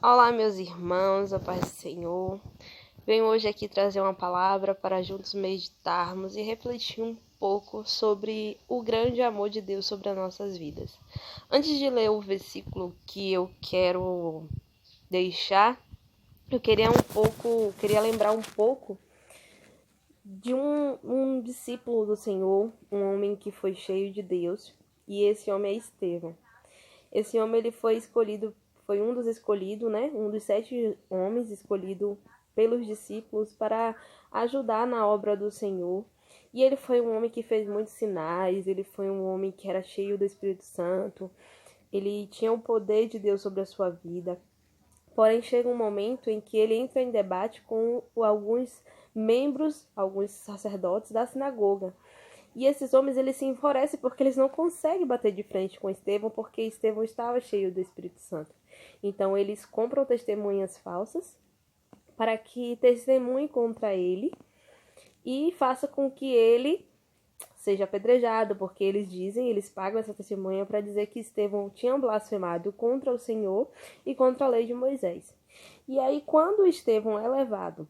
Olá, meus irmãos, a paz do Senhor. Venho hoje aqui trazer uma palavra para juntos meditarmos e refletir um pouco sobre o grande amor de Deus sobre as nossas vidas. Antes de ler o versículo que eu quero deixar, eu queria lembrar um pouco de um discípulo do Senhor, um homem que foi cheio de Deus, e esse homem é Estevão. Esse homem ele foi escolhido, foi um dos escolhidos, né? Um dos 7 homens escolhido pelos discípulos para ajudar na obra do Senhor. E ele foi um homem que fez muitos sinais, ele foi um homem que era cheio do Espírito Santo, ele tinha o poder de Deus sobre a sua vida. Porém, chega um momento em que ele entra em debate com alguns membros, alguns sacerdotes da sinagoga. E esses homens, eles se enfurecem porque eles não conseguem bater de frente com Estevão, porque Estevão estava cheio do Espírito Santo. Então, eles compram testemunhas falsas para que testemunhem contra ele e faça com que ele seja apedrejado, porque eles pagam essa testemunha para dizer que Estevão tinha blasfemado contra o Senhor e contra a lei de Moisés. E aí, quando Estevão é levado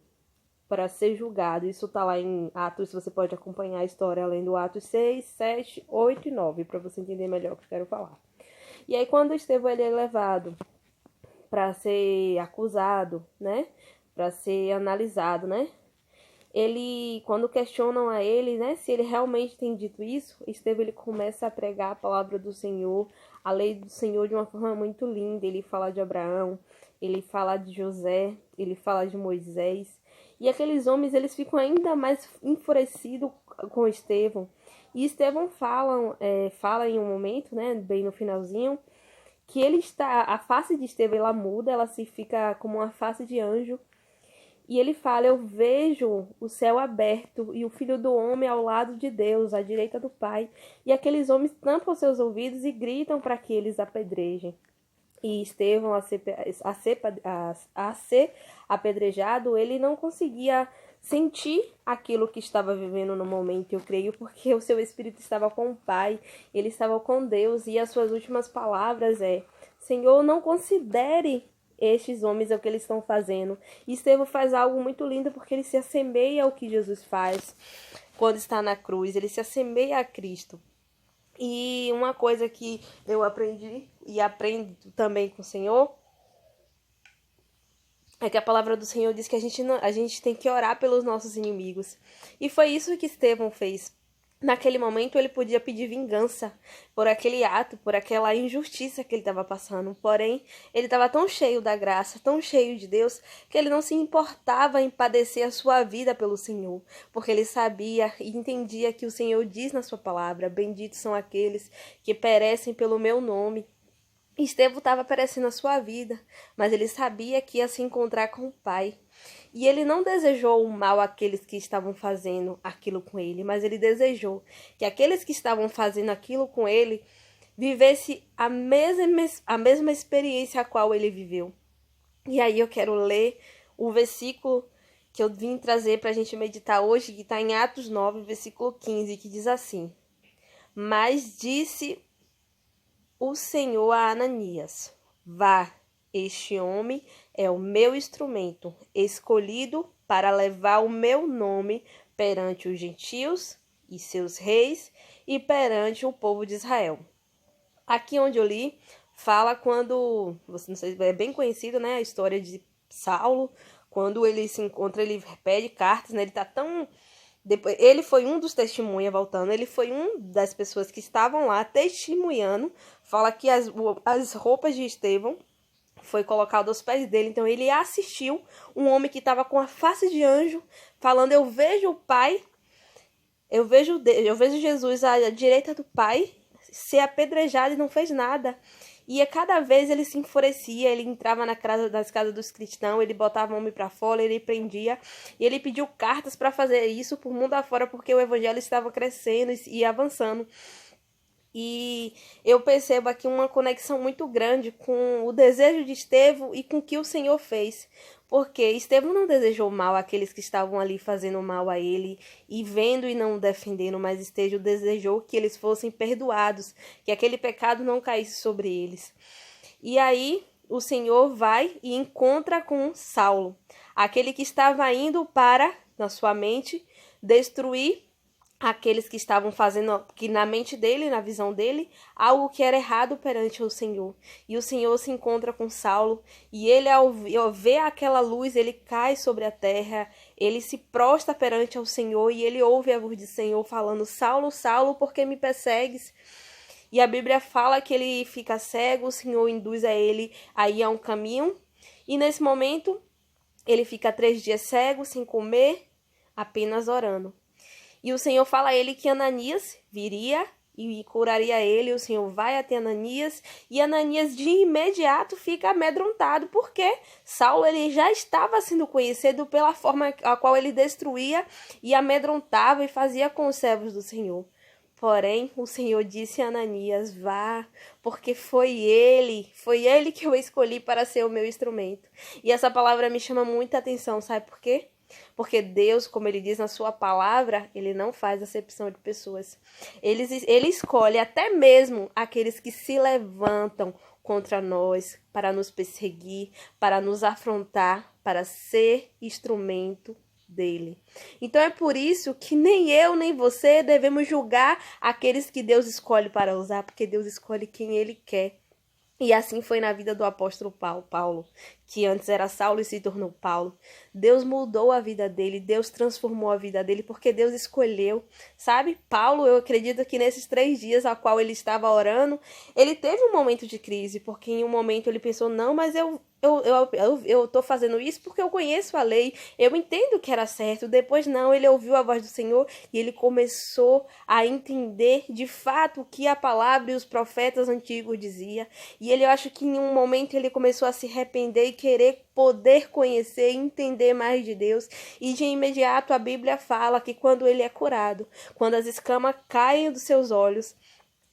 para ser julgado, isso está lá em Atos, você pode acompanhar a história lendo Atos 6, 7, 8 e 9, para você entender melhor o que eu quero falar. E aí, quando Estevão ele é levado para ser acusado, né, para ser analisado, né, quando questionam a ele, né, se ele realmente tem dito isso, Estevão ele começa a pregar a palavra do Senhor, a lei do Senhor de uma forma muito linda. Ele fala de Abraão, ele fala de José, ele fala de Moisés. E aqueles homens, eles ficam ainda mais enfurecidos com Estevão. E Estevão fala em um momento, né, bem no finalzinho, que a face de Estevão ela muda, ela se fica como uma face de anjo. E ele fala: eu vejo o céu aberto e o Filho do Homem ao lado de Deus, à direita do Pai. E aqueles homens tampam seus ouvidos e gritam para que eles apedrejem. E Estevão, a ser apedrejado, ele não conseguia sentir aquilo que estava vivendo no momento, eu creio, porque o seu espírito estava com o Pai, ele estava com Deus, e as suas últimas palavras Senhor, não considere estes homens o que eles estão fazendo. E Estevão faz algo muito lindo, porque ele se assemelha ao que Jesus faz quando está na cruz, ele se assemelha a Cristo. E uma coisa que eu aprendi e aprendo também com o Senhor é que a palavra do Senhor diz que a gente tem que orar pelos nossos inimigos. E foi isso que Estevão fez. Naquele momento ele podia pedir vingança por aquele ato, por aquela injustiça que ele estava passando. Porém, ele estava tão cheio da graça, tão cheio de Deus, que ele não se importava em padecer a sua vida pelo Senhor. Porque ele sabia e entendia que o Senhor diz na sua palavra: benditos são aqueles que perecem pelo meu nome. Estevão estava perecendo a sua vida, mas ele sabia que ia se encontrar com o Pai. E ele não desejou o mal àqueles que estavam fazendo aquilo com ele, mas ele desejou que aqueles que estavam fazendo aquilo com ele vivesse a mesma experiência a qual ele viveu. E aí eu quero ler o versículo que eu vim trazer para a gente meditar hoje, que está em Atos 9, versículo 15, que diz assim: mas disse o Senhor a Ananias: vá, este homem é o meu instrumento, escolhido para levar o meu nome perante os gentios e seus reis e perante o povo de Israel. Aqui onde eu li, fala quando, você não sei, é bem conhecido, né, a história de Saulo, quando ele se encontra, ele pede cartas, né, ele tá tão... Depois, ele foi um dos testemunhas, voltando, ele foi um das pessoas que estavam lá testemunhando. Fala que as roupas de Estevão foi colocado aos pés dele. Então ele assistiu um homem que estava com a face de anjo, falando: eu vejo o Pai, eu vejo Jesus à direita do Pai ser apedrejado e não fez nada. E a cada vez ele se enfurecia, ele entrava nas casas dos cristãos, ele botava o homem para fora, ele prendia, e ele pediu cartas para fazer isso por mundo afora, porque o evangelho estava crescendo e avançando. E eu percebo aqui uma conexão muito grande com o desejo de Estevão e com o que o Senhor fez. Porque Estevão não desejou mal àqueles que estavam ali fazendo mal a ele e vendo e não defendendo, mas Estevão desejou que eles fossem perdoados, que aquele pecado não caísse sobre eles. E aí o Senhor vai e encontra com Saulo, aquele que estava indo para, na sua mente, destruir aqueles que estavam fazendo, que na mente dele, na visão dele, algo que era errado perante o Senhor. E o Senhor se encontra com Saulo, e ele, ao ver aquela luz, ele cai sobre a terra, ele se prostra perante ao Senhor, e ele ouve a voz do Senhor falando: Saulo, Saulo, por que me persegues? E a Bíblia fala que ele fica cego, o Senhor induz a ele a ir a um caminho, e nesse momento ele fica 3 dias cego, sem comer, apenas orando. E o Senhor fala a ele que Ananias viria e curaria ele. O Senhor vai até Ananias, e Ananias de imediato fica amedrontado, porque Saulo ele já estava sendo conhecido pela forma a qual ele destruía e amedrontava e fazia com os servos do Senhor. Porém, o Senhor disse a Ananias: vá, porque foi ele que eu escolhi para ser o meu instrumento. E essa palavra me chama muita atenção, sabe por quê? Porque Deus, como ele diz na sua palavra, ele não faz acepção de pessoas. Ele escolhe até mesmo aqueles que se levantam contra nós para nos perseguir, para nos afrontar, para ser instrumento dele. Então é por isso que nem eu nem você devemos julgar aqueles que Deus escolhe para usar, porque Deus escolhe quem ele quer. E assim foi na vida do apóstolo Paulo, que antes era Saulo e se tornou Paulo. Deus mudou a vida dele, Deus transformou a vida dele, porque Deus escolheu, sabe? Paulo, eu acredito que nesses 3 dias a qual ele estava orando, ele teve um momento de crise, porque em um momento ele pensou: não, mas eu tô fazendo isso porque eu conheço a lei, eu entendo que era certo. Depois não, ele ouviu a voz do Senhor e ele começou a entender de fato o que a palavra e os profetas antigos diziam. E eu acho que em um momento ele começou a se arrepender e querer poder conhecer e entender mais de Deus. E de imediato a Bíblia fala que quando ele é curado, quando as escamas caem dos seus olhos,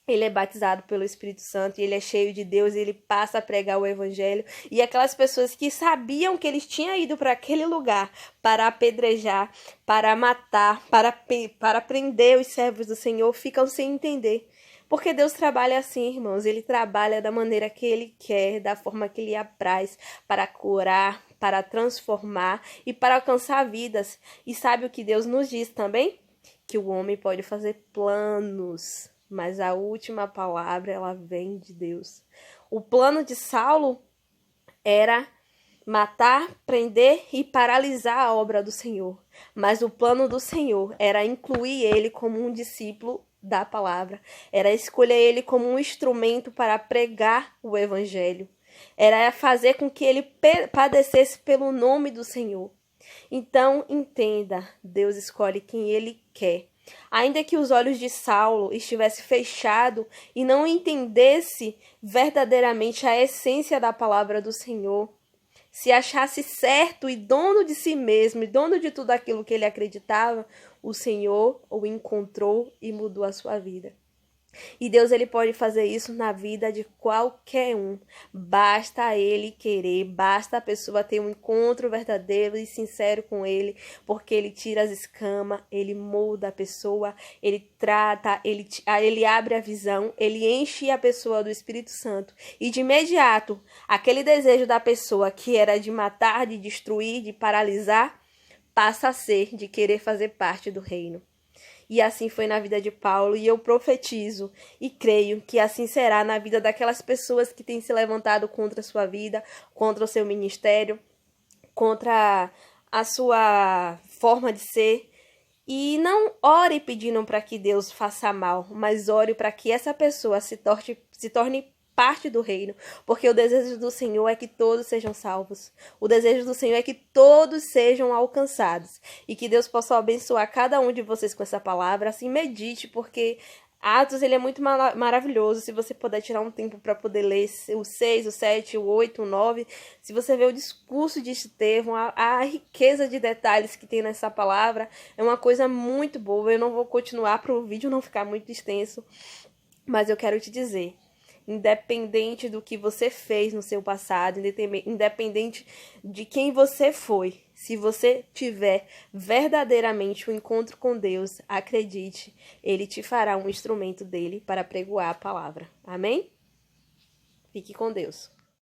ele é batizado pelo Espírito Santo e ele é cheio de Deus e ele passa a pregar o evangelho. E aquelas pessoas que sabiam que eles tinham ido para aquele lugar para apedrejar, para matar, para prender os servos do Senhor, ficam sem entender. Porque Deus trabalha assim, irmãos. Ele trabalha da maneira que ele quer, da forma que ele apraz, para curar, para transformar e para alcançar vidas. E sabe o que Deus nos diz também? Que o homem pode fazer planos, mas a última palavra, ela vem de Deus. O plano de Saulo era matar, prender e paralisar a obra do Senhor. Mas o plano do Senhor era incluir ele como um discípulo da palavra. Era escolher ele como um instrumento para pregar o evangelho. Era fazer com que ele padecesse pelo nome do Senhor. Então, entenda, Deus escolhe quem ele quer. Ainda que os olhos de Saulo estivessem fechados e não entendesse verdadeiramente a essência da palavra do Senhor, se achasse certo e dono de si mesmo e dono de tudo aquilo que ele acreditava, o Senhor o encontrou e mudou a sua vida. E Deus, ele pode fazer isso na vida de qualquer um. Basta ele querer, basta a pessoa ter um encontro verdadeiro e sincero com ele, porque ele tira as escamas, ele molda a pessoa, ele trata, ele abre a visão, ele enche a pessoa do Espírito Santo. E de imediato, aquele desejo da pessoa que era de matar, de destruir, de paralisar, passa a ser de querer fazer parte do reino. E assim foi na vida de Paulo, e eu profetizo e creio que assim será na vida daquelas pessoas que têm se levantado contra a sua vida, contra o seu ministério, contra a sua forma de ser. E não ore pedindo para que Deus faça mal, mas ore para que essa pessoa se torne parte do reino, porque o desejo do Senhor é que todos sejam salvos. O desejo do Senhor é que todos sejam alcançados. E que Deus possa abençoar cada um de vocês com essa palavra. Assim, medite, porque Atos, ele é muito maravilhoso. Se você puder tirar um tempo para poder ler o 6, o 7, o 8, o 9, se você ver o discurso de Estevão, a riqueza de detalhes que tem nessa palavra, é uma coisa muito boa. Eu não vou continuar para o vídeo não ficar muito extenso, mas eu quero te dizer, independente do que você fez no seu passado, independente de quem você foi, se você tiver verdadeiramente um encontro com Deus, acredite, Ele te fará um instrumento dele para pregoar a palavra. Amém? Fique com Deus.